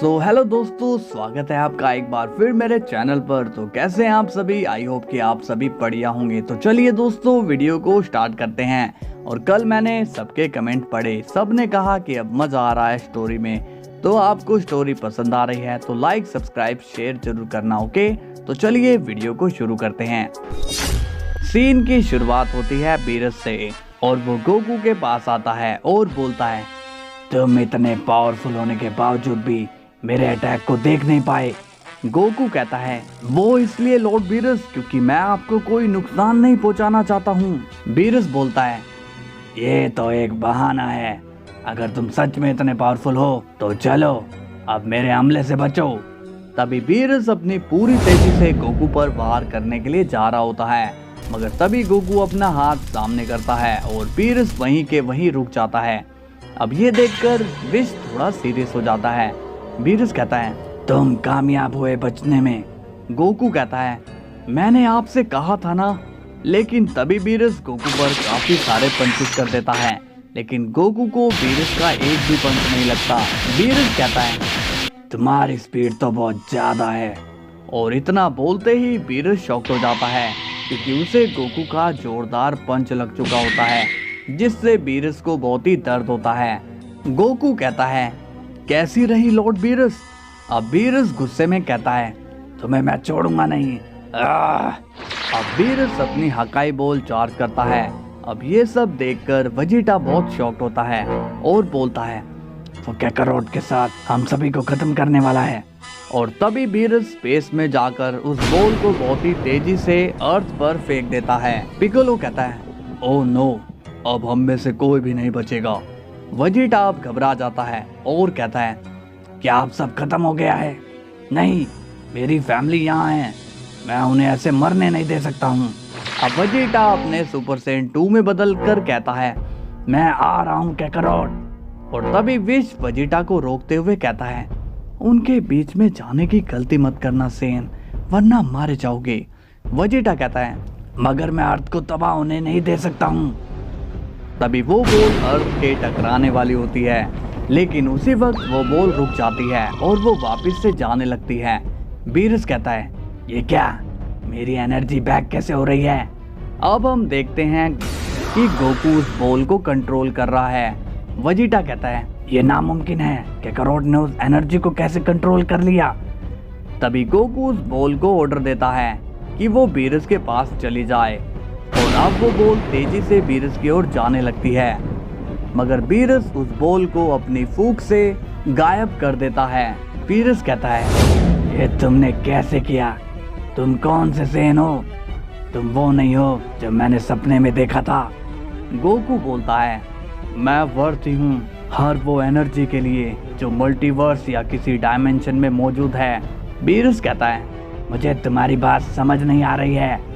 So hello दोस्तों, स्वागत है आपका एक बार फिर मेरे चैनल पर। तो कैसे हैं आप सभी? आई होप कि आप सभी बढ़िया होंगे। तो चलिए दोस्तों, वीडियो को स्टार्ट करते हैं। और कल मैंने सबके कमेंट पढ़े, सब ने कहा कि अब मज़ा आ रहा है स्टोरी में। तो आपको स्टोरी पसंद आ रही है तो लाइक सब्सक्राइब शेयर जरूर करना, ओके। तो चलिए वीडियो को शुरू करते हैं। सीन की शुरुआत होती है बीरस से, और वो गोकू के पास आता है और बोलता है, तुम इतने पावरफुल होने के बावजूद भी मेरे अटैक को देख नहीं पाए। गोकू कहता है, वो इसलिए लॉर्ड बीरस क्योंकि मैं आपको कोई नुकसान नहीं पहुंचाना चाहता हूँ। बीरस बोलता है, ये तो एक बहाना है। अगर तुम सच में इतने पावरफुल हो तो चलो अब मेरे हमले से बचो। तभी बीरस अपनी पूरी तेजी से गोकू पर वार करने के लिए जा रहा होता है, मगर तभी गोकू अपना हाथ सामने करता है और बीरस वहीं के वहीं रुक जाता है। अब ये देखकर विश थोड़ा सीरियस हो जाता है। बीरस कहता है, तुम कामयाब हुए बचने में। गोकू कहता है, मैंने आपसे कहा था ना। लेकिन तभी बीरस गोकू पर काफी सारे पंचेस कर देता है, लेकिन गोकू को बीरस का एक भी पंच नहीं लगता। बीरस कहता है, तुम्हारी स्पीड तो बहुत ज्यादा है। और इतना बोलते ही बीरस शॉक्ड हो जाता है, क्योंकि उसे गोकू का जोरदार पंच लग चुका होता है, जिससे बीरस को बहुत ही दर्द होता है। गोकू कहता है, कैसी रही लॉर्ड बीरस? अब बीरस गुस्से में कहता है, तुम्हें मैं छोड़ूंगा नहीं। अब बीरस अपनी हकाई बोल चार्ज करता है। अब ये सब देखकर वेजिटा बहुत शॉक्ड होता है और बोलता है, वो कैकारोट के साथ हम सभी को खत्म करने वाला है। और तभी बीरस स्पेस में जाकर उस बोल को बहुत ही तेजी से अर्थ पर फेंक देता है। पिकोलो कहता है, ओह नो, अब हम में से कोई भी नहीं बचेगा। वेजिटा अब घबरा जाता है और कहता है, क्या आप सब खत्म हो गया है? नहीं, मेरी फैमिली यहाँ है, मैं उन्हें ऐसे मरने नहीं दे सकता हूँ। अब वेजिटा अपने सुपर सेन 2 में बदल कर कहता है, मैं आ रहा हूँ कैकारोट। और तभी विश वेजिटा को रोकते हुए कहता है, उनके बीच में जाने की गलती मत करना सेन, वरना मारे जाओगे। वेजिटा कहता है, मगर मैं अर्थ को तबाह होने नहीं दे सकता हूँ। तभी वो बोल अर्थ के टकराने वाली होती है, लेकिन उसी वक्त वो बोल रुक जाती है और वो वापस से जाने लगती है। बीरस कहता है, ये क्या, मेरी एनर्जी बैक कैसे हो रही है? अब हम देखते हैं कि गोकू उस बोल को कंट्रोल कर रहा है। वेजिटा कहता है, ये नामुमकिन है, कैकारोट ने उस एनर्जी को कैसे कंट्रोल कर लिया? तभी गोकू उस बोल को ऑर्डर देता है कि वो बीरस के पास चली जाए, और अब वो बोल तेजी से बीरस की ओर जाने लगती है, मगर बीरस उस बोल को अपनी फूंक से गायब कर देता है। बीरस कहता है, ये तुमने कैसे किया? तुम कौन से सेन हो? तुम वो नहीं हो जो मैंने सपने में देखा था। गोकू बोलता है, मैं वर्ती हूँ हर वो एनर्जी के लिए जो मल्टीवर्स या किसी डायमेंशन में मौजूद है। बीरस कहता है, मुझे तुम्हारी बात समझ नहीं आ रही है।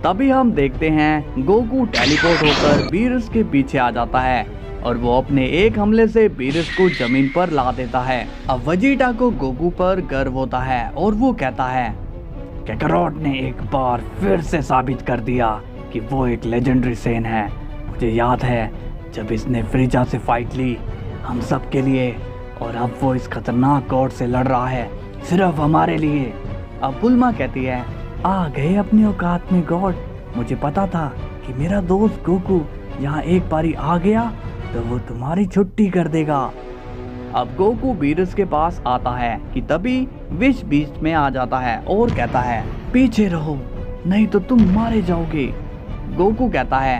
तभी हम देखते हैं गोकू टेलीपोर्ट होकर बीरस के पीछे आ जाता है, और वो अपने एक हमले से बीरस को जमीन पर ला देता है। अब वेजिटा को गोकू पर गर्व होता है और वो कहता है, कैकारोट ने एक बार फिर से साबित कर दिया कि वो एक लेजेंडरी सेन है। मुझे याद है जब इसने फ्रीजा से फाइट ली हम सब के लिए, और अब वो इस खतरनाक गॉड से लड़ रहा है सिर्फ हमारे लिए। अब बुल्मा कहती है, आ गए अपनी औकात में गॉड। मुझे पता था कि मेरा दोस्त गोकू यहाँ एक बारी आ गया तो वो तुम्हारी छुट्टी कर देगा। अब गोकू बीरस के पास आता है कि तभी विश बीच में आ जाता है और कहता है, पीछे रहो नहीं तो तुम मारे जाओगे। गोकू कहता है,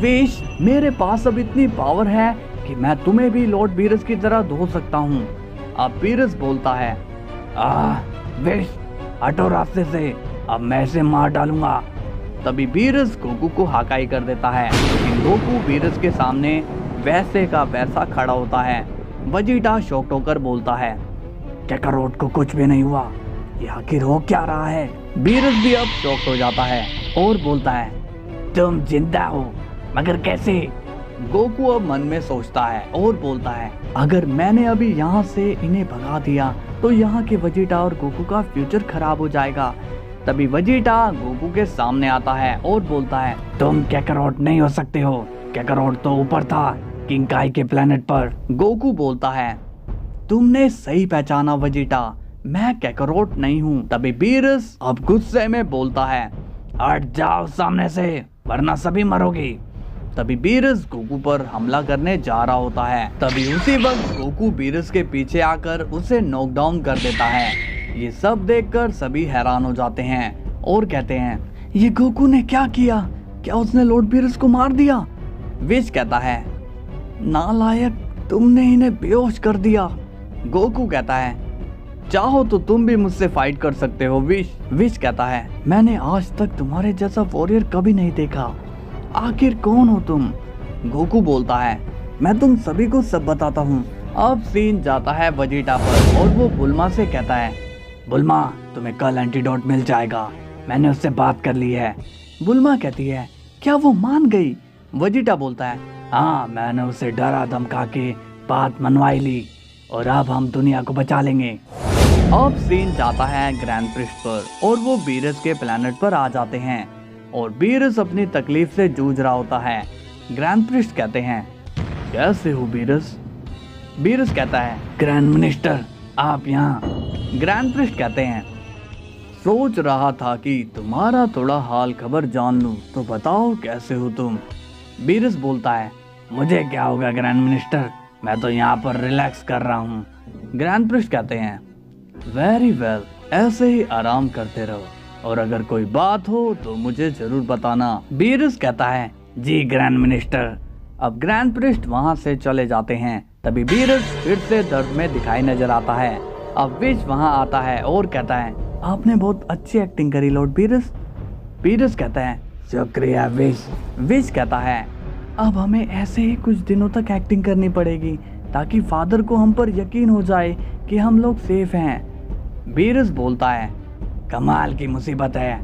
विश, मेरे पास अब इतनी पावर है कि मैं तुम्हें भी लॉर्ड बीरस की तरह धो सकता हूँ। अब बीरस बोलता है, विश, हटो रास्ते से, अब मैं इसे मार डालूंगा। तभी बीरस गोकू को हाकाई कर देता है, लेकिन गोकू बीरस के सामने वैसे का वैसा खड़ा होता है। वेजिटा शॉक्ड होकर बोलता है, कैकारोट को कुछ भी नहीं हुआ, ये आखिर हो क्या रहा है? बीरस भी अब शॉक्ड हो जाता है और बोलता है, तुम जिंदा हो, मगर कैसे? गोकू अब मन में सोचता है और बोलता है, अगर मैंने अभी यहाँ से इन्हें भगा दिया तो यहाँ के वेजिटा और गोकू का फ्यूचर खराब हो जाएगा। तभी वेजिटा गोकू के सामने आता है और बोलता है, तुम कैकारोट नहीं हो सकते हो, कैकारोट तो ऊपर था किंग काई के प्लेनेट पर। गोकू बोलता है, तुमने सही पहचाना वेजिटा, मैं कैकरोट नहीं हूँ। तभी बीरस अब गुस्से में बोलता है, हट जाओ सामने से वरना सभी मरोगी। तभी बीरस गोकू पर हमला करने जा रहा होता है। तभी उसी वक्त गोकू बीरस के पीछे आकर उसे नॉकडाउन कर देता है। ये सब देखकर सभी हैरान हो जाते हैं और कहते हैं, ये गोकू ने क्या किया? क्या उसने लॉर्ड बीरस को मार दिया? विश कहता है, नालायक, तुमने इन्हें बेहोश कर दिया। गोकू कहता है, चाहो तो तुम भी मुझसे फाइट कर सकते हो विश। विश कहता है, मैंने आज तक तुम्हारे जैसा वॉरियर कभी नहीं देखा, आखिर कौन हो तुम? गोकू बोलता है, मैं तुम सभी को सब बताता हूँ। अब सीन जाता है वेजिटा पर और वो बुल्मा से कहता है, बुल्मा तुम्हें कल एंटीडोट मिल जाएगा, मैंने उससे बात कर ली है। बुल्मा कहती है, क्या वो मान गई? वेजिटा बोलता है, हाँ मैंने उसे डरा धमका के बात मनवाई ली और अब हम दुनिया को बचा लेंगे। अब सीन जाता है ग्रैंड प्रिस्ट पर और वो बीरस के प्लेनेट पर आ जाते हैं और बीरस अपनी तकलीफ से जूझ रहा होता है। ग्रैंड प्रिस्ट कहते हैं, कैसे हो बीरस? बीरस कहता है, ग्रैंड मिनिस्टर आप यहाँ। ग्रैंड प्रिस्ट कहते हैं, सोच रहा था कि तुम्हारा थोड़ा हाल खबर जान लूं, तो बताओ कैसे हो तुम? बीरस बोलता है, मुझे क्या होगा ग्रैंड मिनिस्टर, मैं तो यहाँ पर रिलैक्स कर रहा हूँ। ग्रैंड प्रिस्ट कहते हैं, वेरी वेल, ऐसे ही आराम करते रहो और अगर कोई बात हो तो मुझे जरूर बताना। बीरस कहता है, जी ग्रैंड मिनिस्टर। अब ग्रैंड प्रिस्ट वहाँ से चले जाते हैं। तभी बीरस फिर से दर्द में दिखाई नजर आता है। अब विश वहाँ आता है और कहता है, आपने बहुत अच्छी एक्टिंग करी लॉर्ड बीरस। बीरस कहता है, शुक्रिया विश। विश कहता है, अब हमें ऐसे ही कुछ दिनों तक एक्टिंग करनी पड़ेगी ताकि फादर को हम पर यकीन हो जाए कि हम लोग सेफ हैं। बीरस बोलता है, कमाल की मुसीबत है।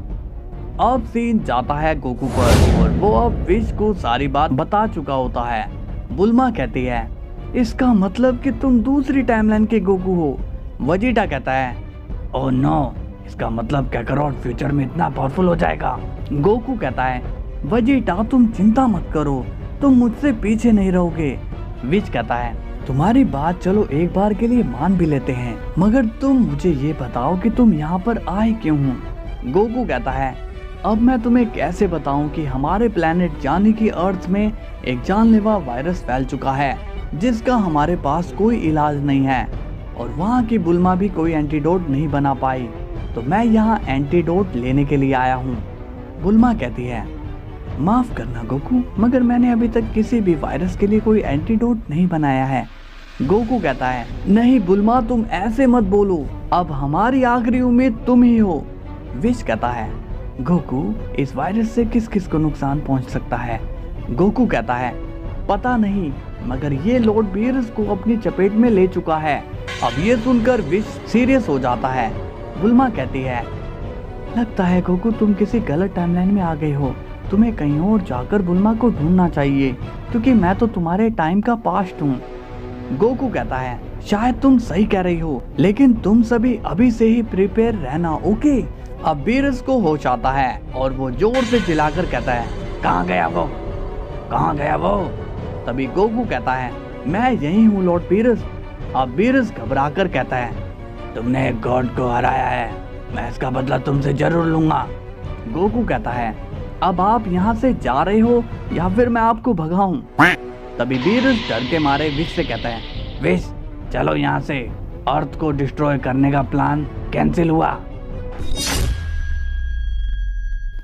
अब सीन जाता है गोकू पर और वो अब विश को सारी बात बता चुका होता है। बुल्मा कहती है, इसका मतलब कि तुम दूसरी टाइमलाइन के गोकू हो। वेजिटा कहता है, ओह नो, इसका मतलब कैकरोट फ्यूचर में इतना पावरफुल हो जाएगा। गोकू कहता है, वेजिटा तुम चिंता मत करो, तुम मुझसे पीछे नहीं रहोगे। विश कहता है, तुम्हारी बात चलो एक बार के लिए मान भी लेते हैं, मगर तुम मुझे ये बताओ कि तुम यहाँ पर आए क्यों हो? गोकू कहता है, अब मैं तुम्हें कैसे बताऊं कि हमारे प्लेनेट यानी कि अर्थ में एक जानलेवा वायरस फैल चुका है जिसका हमारे पास कोई इलाज नहीं है और वहाँ की बुल्मा भी कोई एंटीडोट नहीं बना पाई, तो मैं यहाँ एंटीडोट लेने के लिए आया हूँ। बुल्मा कहती है, माफ करना गोकू, मगर मैंने अभी तक किसी भी वायरस के लिए कोई एंटीडोट नहीं बनाया है। गोकू कहता है, नहीं बुल्मा तुम ऐसे मत बोलो, अब हमारी आखिरी उम्मीद तुम ही हो। विश कहता है, गोकू इस वायरस से किस किस को नुकसान पहुंच सकता है? गोकू कहता है, पता नहीं, मगर ये लॉर्ड बीरस को अपनी चपेट में ले चुका है। अब ये सुनकर विश सीरियस हो जाता है। बुल्मा कहती है, लगता है गोकू तुम किसी गलत टाइमलाइन में आ गए हो, तुम्हें कहीं और जाकर बुल्मा को ढूंढना चाहिए क्योंकि मैं तो तुम्हारे टाइम का पास्ट हूँ। गोकू कहता है, शायद तुम सही कह रही हो, लेकिन तुम सभी अभी से ही प्रिपेयर रहना, ओके? अब बीरस को होश आता है और वो जोर से चिल्लाकर कहता है, कहाँ गया वो, कहाँ गया वो? तभी गोकू कहता है, मैं यही हूँ लॉर्ड बीरस। अब बीरस घबराकर कहता है, तुमने एक गॉड को हराया है, मैं इसका बदला तुमसे जरूर लूंगा। गोकू कहता है, अब आप यहाँ से जा रहे हो या फिर मैं आपको भगाऊं? तभी बीरस डर के मारे विश से कहता है, विश चलो यहाँ से, अर्थ को डिस्ट्रॉय करने का प्लान कैंसिल हुआ।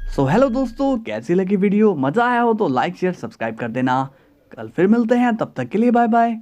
सो हेलो दोस्तों, कैसी लगी वीडियो? मजा आया हो तो लाइक शेयर सब्सक्राइब कर देना। कल फिर मिलते हैं, तब तक के लिए बाय बाय।